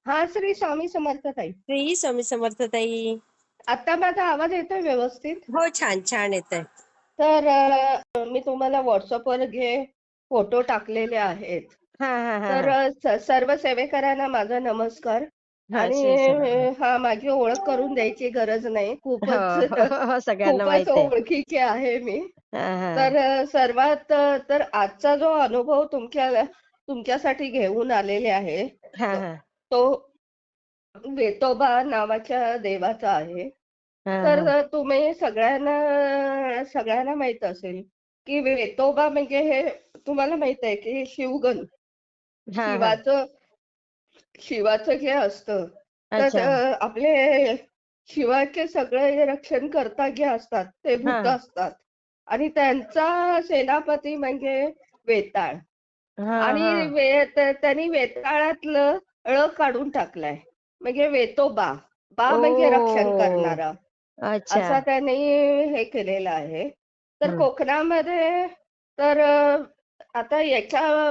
हा, श्री स्वामी समर्थ ताई. श्री स्वामी समर्थ ताई. आता माझा आवाज येतोय व्यवस्थित? हो, छान छान येतंय. तर मी तुम्हाला व्हॉट्सअपवर फोटो टाकलेले आहेत. हा हा हा तर हा सर्व सेवेकरांना माझा नमस्कार. हा आणि श्री स्वामी. हा, माझी ओळख करून द्यायची गरज नाही. हो खूपच हो हो, सगळ्यांना खूपच माहित आहे. ओळखीची आहे मी. हा हा तर सर्वात तर आजचा जो अनुभव तुमच्यासाठी घेऊन आलेले आहे, हा तो हा तो वेतोबा नावाच्या देवाचा आहे. हा तर हा तुम्ही सगळ्यांना माहित असेल, की वेतोबा म्हणजे हे तुम्हाला माहित आहे, की शिवगण हा हा. शिवाचं शिवाचं जे असतं, तर अच्छा. आपले शिवाचे सगळे रक्षणकर्ता जे असतात, ते हा भूत असतात आणि त्यांचा सेनापती म्हणजे वेताळ. हा आणि हा. त्यांनी वेताळातलं ळ काढून टाकलाय. म्हणजे वेतोबा. बा ओ, म्हणजे रक्षण करणारा. अच्छा. असा त्यांनी हे केलेलं आहे. तर हम्म कोकणामध्ये तर आता याच्या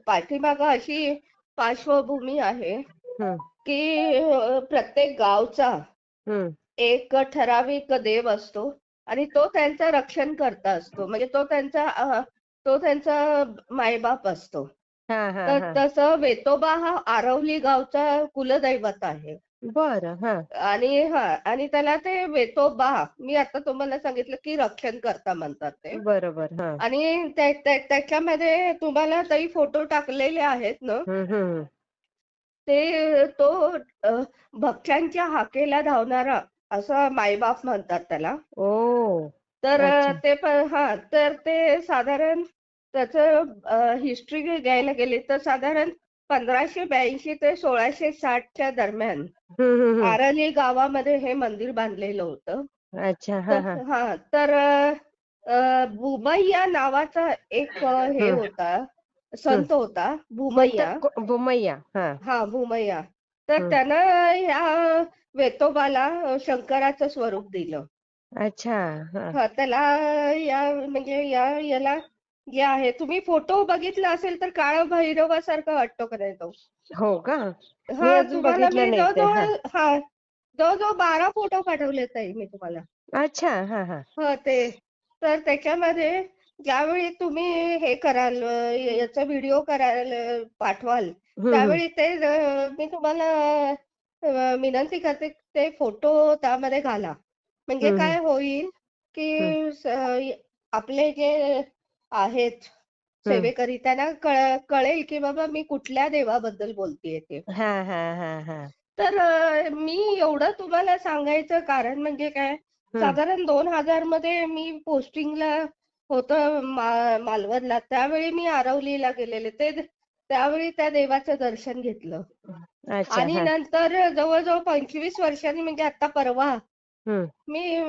पाठीमागं अशी पार्श्वभूमी आहे, हम्म की प्रत्येक गावचा हम्म. एक ठराविक देव असतो आणि तो त्यांचं रक्षणकर्ता असतो. म्हणजे तो त्यांचा मायबाप असतो. हा हा तर हा. तसं वेतोबा हा आरवली गावचा कुलदैवत आहे. बरं. हा. आणि त्याला ते वेतोबा, मी आता तुम्हाला सांगितलं की रक्षणकर्ता म्हणतात ते. बरोबर. हा. आणि त्याच्यामध्ये तुम्हाला ताई फोटो टाकलेले आहेत ना, हम्म. तो अ, भक्तांच्या हाकेला धावणारा असा मायबाप म्हणतात त्याला. ओ. तर अच्छा. तर ते साधारण त्याचं हिस्ट्री घ्यायला गेली तर साधारण 1582 ते 1660च्या दरम्यान हम्म. आरली गावामध्ये हे मंदिर बांधलेलं होतं. अच्छा. हा तर हा. तर भूमय्या नावाचा एक हे हम्म होता, हम्म. संत होता कोणतं भूमय्या. भूमय्या. हा. हां, भूमय्या. तर हम्म. त्यानं ह्या वेतोबाला शंकराचं स्वरूप दिलं. अच्छा. हा. हां, त्याला म्हणजे याला जे आहे, तुम्ही फोटो बघितला असेल तर काळभैरवासारखा वाटतो का नाही तो? हो का? मी हां, अजून तुम्हाला मी बघितलं नाही ते. हा. जवळ-जवळ 12 फोटो पाठवले ताई मी तुम्हाला. अच्छा. हा हा. हं, ते. तर त्याच्यामध्ये ज्यावेळी तुम्ही हे कराल, याचा व्हिडिओ कराल, पाठवाल, हम्म. त्यावेळी मी तुम्हाला विनंती करते, ते फोटो त्यामध्ये घाला. म्हणजे हम्म काय होईल, हम्म की आपले जे आहेत हम्म. सेवेकरी, त्यांना कळेल, की बाबा मी कुठल्या देवाबद्दल बोलतेय ते. हा हा हा हा. तर मी एवढं तुम्हाला सांगायचं कारण म्हणजे काय, हम्म. साधारण 2000 मध्ये मी पोस्टिंगला होतं मालवणला. त्यावेळी मी आरवलीला गेलेले. त्यावेळी त्या देवाचं दर्शन घेतलं. अच्छा. आणि हा. नंतर जवळ-जवळ 25 वर्षांनी म्हणजे आता परवा हम्म मी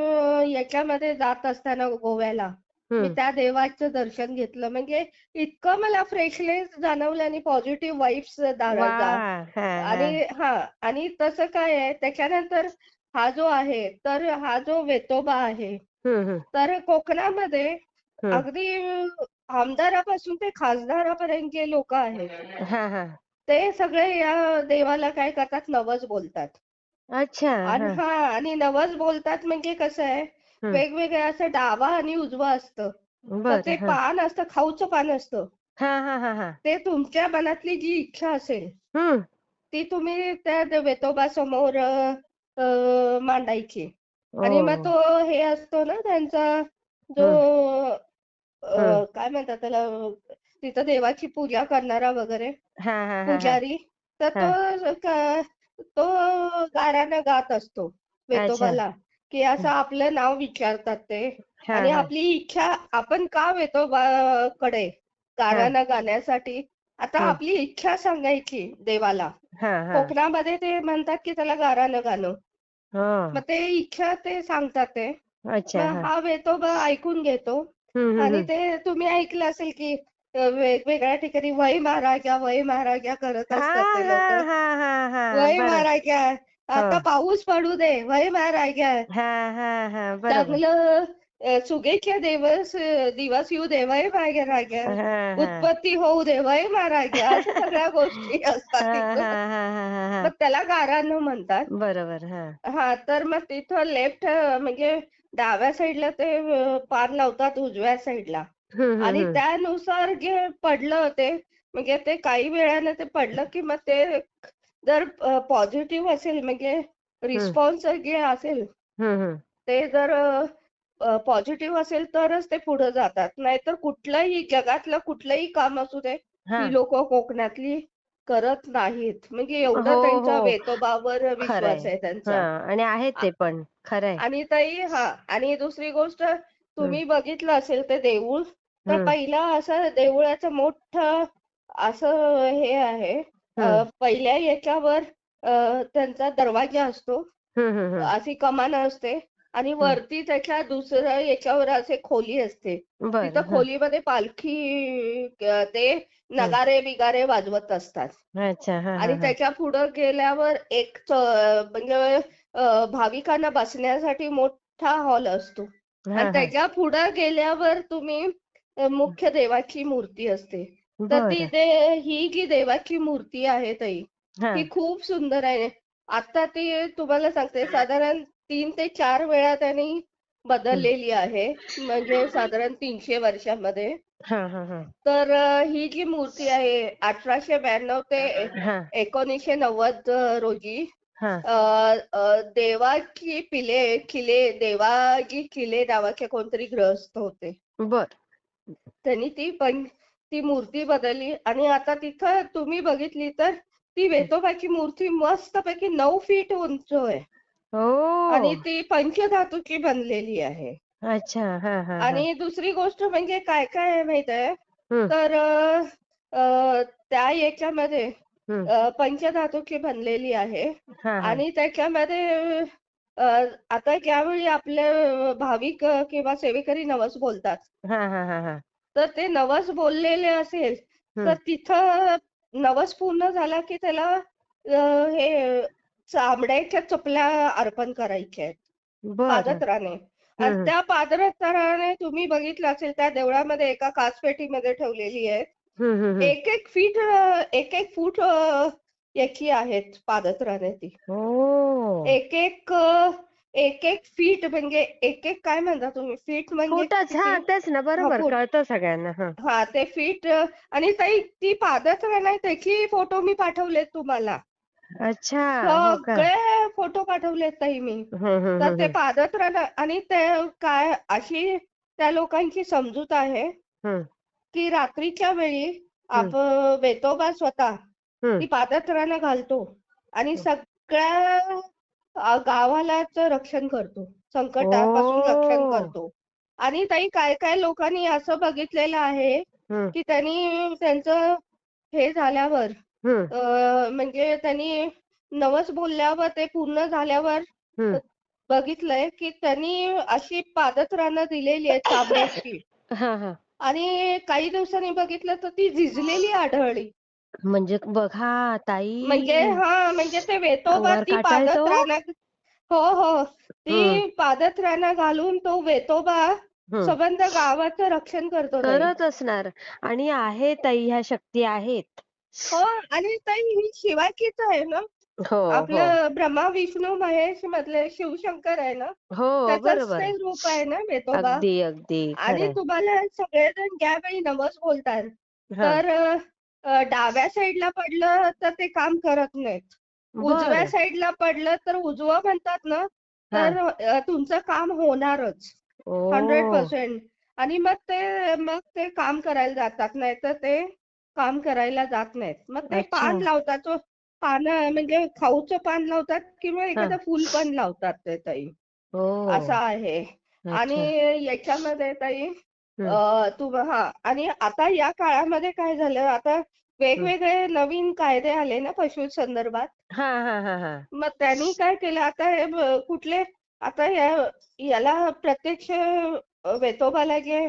याच्यामध्ये जात असताना गोव्याला, मी हम्म. त्या देवाचं दर्शन घेतलं. म्हणजे इतकं मला फ्रेशनेस जाणवलं आणि पॉझिटिव्ह वाइब्स वा. जा हा हा. आणि तसं काय आहे त्याच्यानंतर हा जो वेतोबा आहे, हम्म. तर कोकणामध्ये हम्म. अगदी आमदारापासून ते खासदारापर्यंत जे लोकं आहेत, हा हा. ते सगळे या देवाला काय करतात, नवस बोलतात. अच्छा. हा. आणि नवस बोलतात म्हणजे कसं आहे, हम्म. वेगवेगळं असं डावा आणि उजवा असतं. तर बर. ते हा. पान असतं, खाऊचं पान असतं. हा हा हा हा. ते तुमच्या मनातली जी इच्छा असेल, हम्म. ती तुम्ही त्या वेतोबासमोर मांडायची. ओ. आणि मग तो हे असतो ना त्यांचा जो हम्म हम्म. काय म्हणतात त्याला, तिथं देवाची पूजा करणारा वगैरे हा हा हा हा पुजारी, तर हा. तो गाण्यानं गात असतो अच्छा. वेतोबाला, की असं आपलं नाव विचारतात ते. हा आणि हा आपली इच्छा आपण का वेतोबाकडे हा. गाण्यानं गाण्यासाठी, आता हम्म. आपली इच्छा सांगायची देवाला. हा हा. कोकणामध्ये ते म्हणतात, की त्याला गारानं गाणं. मग हा. ते इच्छा ते सांगतात ते. अच्छा. मग हा. हा वेतोबा ऐकून घेतो. आणि हम्म. ते तुम्ही ऐकलं असेल, की वेगवेगळ्या ठिकाणी वय महाराजा, वय महाराजा करत हा असतात ते हा लोकं. हा हा हा. वय बरं. महाराजा, हो. आता पाऊस पडू दे, वय महाराजा. हा हा हा. बरोबर. चांगलं सुगेच्या दिवस येऊ देवाय माझ्या राग्या, हां, हां. उत्पत्ती होऊ देवाय महाराग्या, अशा सगळ्या गोष्टी असतात हां, तिथं. हां, हां, हां, हां, मग हां. त्याला गाऱ्हाणं म्हणतात. बरोबर. हां. तर मग तिथं म्हणजे डाव्या साईडला ते पान लावतात उजव्या साईडला. हं, हं, आणि हं. त्यानुसार जे पडलं ते म्हणजे ते काही वेळानं ते पडलं की मग ते जर पॉझिटिव्ह असेल म्हणजे हं, रिस्पॉन्स जे असेल हं, हं. ते जर पॉझिटिव्ह असेल तरच ते पुढे जातात. नाहीतर कुठलंही जगातलं कुठलंही काम असू दे, ही हां. लोकं कोकणातली करत नाहीत. म्हणजे हो, एवढं त्यांच्या हो. वेतोबावर खरंय. विश्वास आहे त्यांचा. हां. आणि आहेत आ ते पण. खरंय. आणि ताई आणि दुसरी गोष्ट हं, तुम्ही बघितलं असेल ते देऊळ, तर हं, पहिला असं देऊळाचं मोठं असं हे आहे. हं. पहिल्या याच्यावर त्यांचा दरवाजा असतो. हं, हं, हं. अशी कमान असते आणि हं. वरती त्याच्या दुसऱ्या याच्यावर असे खोली असते. तिथं बरं. हां. खोलीमध्ये पालखी ते हं. नगारे-बिगारे वाजवत असतात. अच्छा. हां, आणि हां, हां. त्याच्या पुढं गेल्यावर म्हणजे भाविकांना बसण्यासाठी मोठा हॉल असतो. आणि हां, हां. त्याच्या पुढं गेल्यावर तुम्ही मुख्य देवाची मूर्ती असते. तर बरं. ही जी देवाची मूर्ती आहे ताई, हां. ही खूप सुंदर आहे. आता ती तुम्हाला सांगते साधारण 3 ते 4 वेळा त्यांनी हं. बदललेली आहे. म्हणजे साधारण 300 वर्षामध्ये. हां, हां, हां. तर ही जी मूर्ती आहे 1892 ते हां, 1990 रोजी हां. अ, अ, देवाजी किले नावाचे कोणतरी गृहस्थ होते. बरं. त्यांनी ती मूर्ती बदलली आणि आता तिथं तुम्ही बघितली तर ती हं. वेतोबाची मूर्ती मस्तपैकी 9 फीट उंच आहे आणि ओह! ती पंचधातूची बनलेली आहे. अच्छा. हां, हां, हां. आणि दुसरी गोष्ट म्हणजे काय आहे माहित आहे? हं, तर त्या याच्यामध्ये हं. पंचधातूची बनलेली आहे हां, हां. आणि त्याच्यामध्ये अ, आता ज्यावेळी आपले भाविक किंवा सेवेकरी नवस बोलतात, हां, हां, हां, हां. तर ते नवस बोललेले असेल, तर हं. तिथं नवस पूर्ण झाला की त्याला हे चामड्याच्या चपल्या अर्पण करायच्या आहेत. बरं. पादत्राणे. आणि हं, हं. त्या पादत्राणे तुम्ही बघितलं असेल त्या देवळामध्ये एका काचपेटीमध्ये ठेवलेली आहे. हं, हं, हं. 1-1 फूट याची आहेत पादत्राणे ती. ओह! 1-1 1-1 फीट म्हणजे 1-1 काय म्हणता तुम्ही? फीट म्हणजे फुटच. किती? हां, तेच ना. बरोबर फूट. कळतं सगळ्यांना. हां. ते फीट आणि ताई ती पादत्राणे त्याची फोटो मी पाठवलेत तुम्हाला. अच्छा. हो का? सगळे फोटो पाठवलेत ताई मी. हं, हं, तर हं, ते हं. पादत्राणं आणि ते काय अशी त्या लोकांची समजूत आहे, हं, की रात्रीच्या वेळी हं, वेतोबा स्वतः हं. ती पादत्राणं घालतो आणि सगळ्या गावालाच रक्षण करतो. संकटापासून रक्षण ओह! करतो. आणि ताई काय-काय लोकांनी असं बघितलेलं आहे, हं, की त्यांनी त्यांचं हे झाल्यावर हं, म्हणजे त्यांनी नवस बोलल्यावर ते पूर्ण झाल्यावर हं. अ, बघितलंय, की त्यांनी अशी पादत्राणं दिलेली आहेत चामड्याची हां, हां. आणि काही दिवसांनी बघितलं तर ती झिजलेली आढळली. म्हणजे बघा म्हणजे ताई, म्हणजे ते वेतोबा अंगावर ती काटा येतो. पादत्राणं हो, हो. हं, ती पादत्राणं घालून तो वेतोबा हं. संबंध गावाचं रक्षण करतो ताई. करत असणार आणि आहे ताई ह्या शक्ती आहेत. हो आणि ताई ही शिवाचीच आहे ना. हो, हो. आपलं ब्रह्मा, विष्णू, महेश मधले शिवशंकर आहे ना, हो, त्याचंच बरोबर. ते रूप आहे ना वेतोबा. अगदी, अगदी. आणि खरंय. तुम्हाला सगळेजण ज्यावेळी नवस बोलतात, हां. तर डाव्या साईडला पडलं तर ते काम करत नाहीत. उजव्या बरं. साईडला पडलं तर उजवं म्हणतात ना, हां. तर तुमचं काम होणारच ओह! 100% आणि मग ते काम करायला जातात. नाहीतर ते काम करायला जात नाहीत. मग ते अच्छा. पान लावतात. पानं म्हणजे खाऊचं पान लावतात किंवा हां. एखादं फुल पण लावतात ते ताई. असं ओह! आहे. आणि अच्छा. याच्यामध्ये ताई हं, आणि आता या काळामध्ये काय झालं, आता हं. वेगवेगळे नवीन कायदे आले ना पशु संदर्भात. हां, हां, हां, हां. मग त्यांनी काय केलं आता हे कुठले आता याला प्रत्यक्ष वेतोबाला जे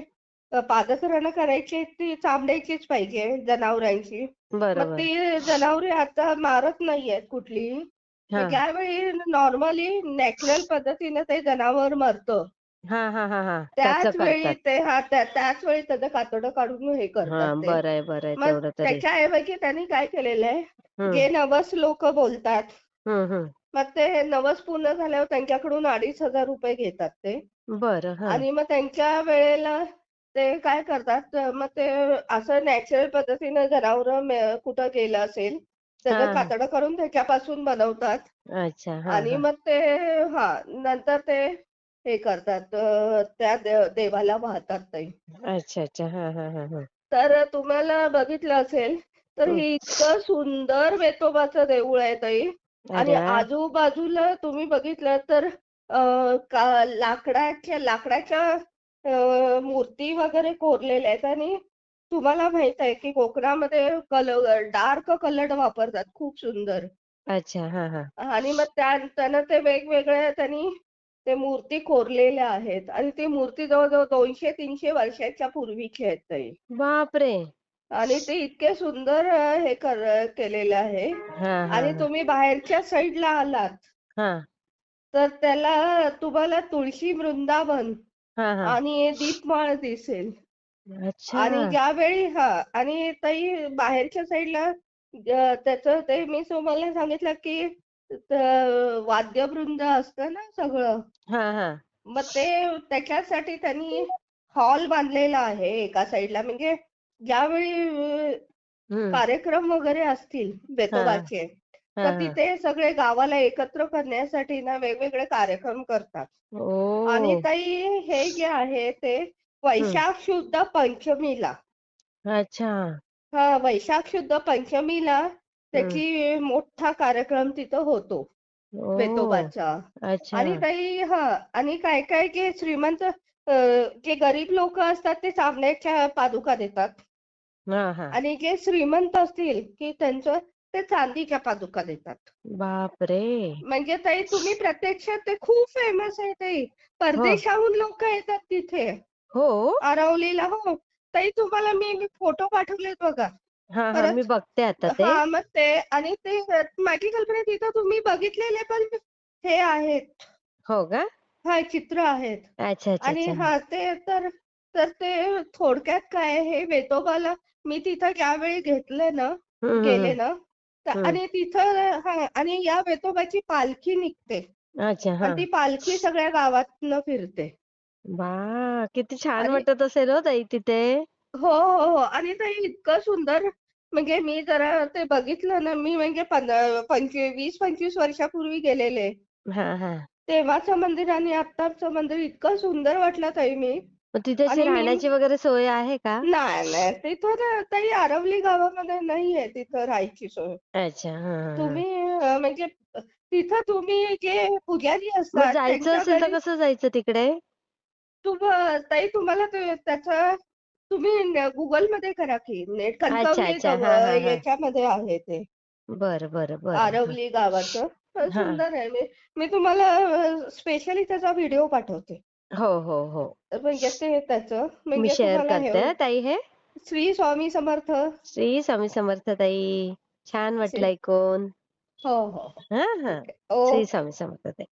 पादत्राणं करायची ती चामड्याचीच पाहिजे जनावरांची. मग बरोबर. ती जनावरे आता मारत नाहीयेत कुठलीही. मग हां. ज्यावेळी नॉर्मली नॅचरल पद्धतीनं ते जनावर मरतं, हां. त्याचं त्याच वेळी करतात. त्याच वेळी त्याचं कातडं काढून हे करतात हां, ते. बरं आहे मग तेवढं तरी. त्याच्याऐवजी त्यांनी काय केलेलं आहे, हं, जे नवस लोक बोलतात, हं. मग ते नवस पूर्ण झाल्यावर त्यांच्याकडून ₹2,500 घेतात ते. बरं. हां. आणि मग त्यांच्या वेळेला ते काय करतात, मग ते असं नॅचरल पद्धतीनं जनावरं कुठं गेलं असेल, त्याचं हां, हां. कातडं करून त्याच्यापासून बनवतात. अच्छा. हां, आणि हां. मग ते नंतर ते हे करतात, त्या देवाला वाहतात ते. अच्छा. हां. तर तुम्हाला बघितलं असेल, तर हं. हे इतकं सुंदर वेतोबाचं देऊळ आहे ताई. आणि अरे वाह! आजूबाजूला तुम्ही बघितलं तर लाकडाच्या लाकडाच्या मूर्ती वगैरे कोरलेल्या आहेत. आणि तुम्हाला माहित आहे की कोकणामध्ये डार्क कलर वापरतात खूप सुंदर. अच्छा. हां. आणि मग त्यानं ते वेगवेगळ्या त्यांनी ते मूर्ती कोरलेल्या आहेत. आणि ती मूर्ती जवळ-जवळ 200-300 वर्षाच्या पूर्वीची आहेत ताई. बापरे! आणि ते इतके सुंदर केलेलं आहे. आणि हां. तुम्ही बाहेरच्या साईडला आलात, हां. तर तुम्हाला तुळशी वृंदावन हां. आणि दीपमाळ दिसेल. अच्छा. आणि ज्यावेळी आणि ताई बाहेरच्या साईडला त्याचं ते मी तुम्हाला सांगितलं की वाद्यवृंद असतं ना सगळं. हां. मग ते त्याच्यासाठी त्यांनी हॉल बांधलेला आहे एका साईडला. म्हणजे ज्यावेळी हं. कार्यक्रम वगैरे असतील हां. वेतोबाचे, तर हां. तिथे सगळे गावाला एकत्र करण्यासाठी ना वेगवेगळे कार्यक्रम करतात. आणि ओह! ताई हे जे आहे ते हं. वैशाख शुद्ध पंचमीला, अच्छा. वैशाख शुद्ध पंचमीला हं. त्याची मोठा कार्यक्रम तिथं होतो ओह! वेतोबाचा. अच्छा. आणि ताई आणि काय-काय जे श्रीमंत जे गरीब लोकं असतात ते चामड्याच्या पादुका देतात. हां. आणि जे श्रीमंत असतील, की त्यांचं ते चांदीच्या पादुका देतात. बापरे! म्हणजे ताई तुम्ही प्रत्यक्षात ते खूप फेमस आहे ताई. हो. परदेशाहून लोकं येतात तिथे. हो? आरवलीला हो. ताई तुम्हाला मी फोटो पाठवलेत बघा. हां. मी परत बघते आता ते. मग ते आणि ते माझी कल्पना आहे तिथं तुम्ही बघितलेले पण हे आहेत. हो का? चित्र आहेत. आणि अच्छा. ते तर तर ते थोडक्यात काय आहे, हे वेतोबाला मी तिथं ज्यावेळी गेले हं. ना, तर हं. आणि तिथं आणि या वेतोबाची पालखी निघते. अच्छा. आणि हां. ती पालखी सगळ्या गावातनं फिरते. वाह! किती छान आणि वाटत असेल हो ताई तिथे. हो. आणि ते इतकं सुंदर. म्हणजे मी जरा ते बघितलं ना, मी म्हणजे 20-25 वर्षापूर्वी गेलेले. हां. तेव्हाचं मंदिर आणि आत्ताचं मंदिर इतकं सुंदर वाटलं ताई मी. मग तिथे अशी आणि मी राहण्याची वगैरे सोय आहे का? नाही. तिथं ना ताई आरवली गावामध्ये नाहीये तिथं राहायची सोय. अच्छा. हां. तुम्ही म्हणजे तिथं तुम्ही जे पुजारी मग असतात जायचं त्यांच्या असेल तर घरी कसं जायचं तिकडे? ताई तुम्हाला त्याचं तुम्ही Googleमध्ये करा की नेट कणकवली अच्छा. हां. याच्यामध्ये आहे ते. बरं. हां. आरवली गावाचं. हां. सुंदर आहे. मी मी तुम्हाला स्पेशली त्याचा व्हिडिओ पाठवते. हो. म्हणजे ते त्याचं मी म्हणजे शेअर तुम्हाला हे करते होईल. हां ताई हे. श्री स्वामी समर्थ. श्री स्वामी समर्थ ताई. छान वाटलं असे ऐकून. हो. हां. ठीक आहे. श्री ओके. स्वामी समर्थ ताई.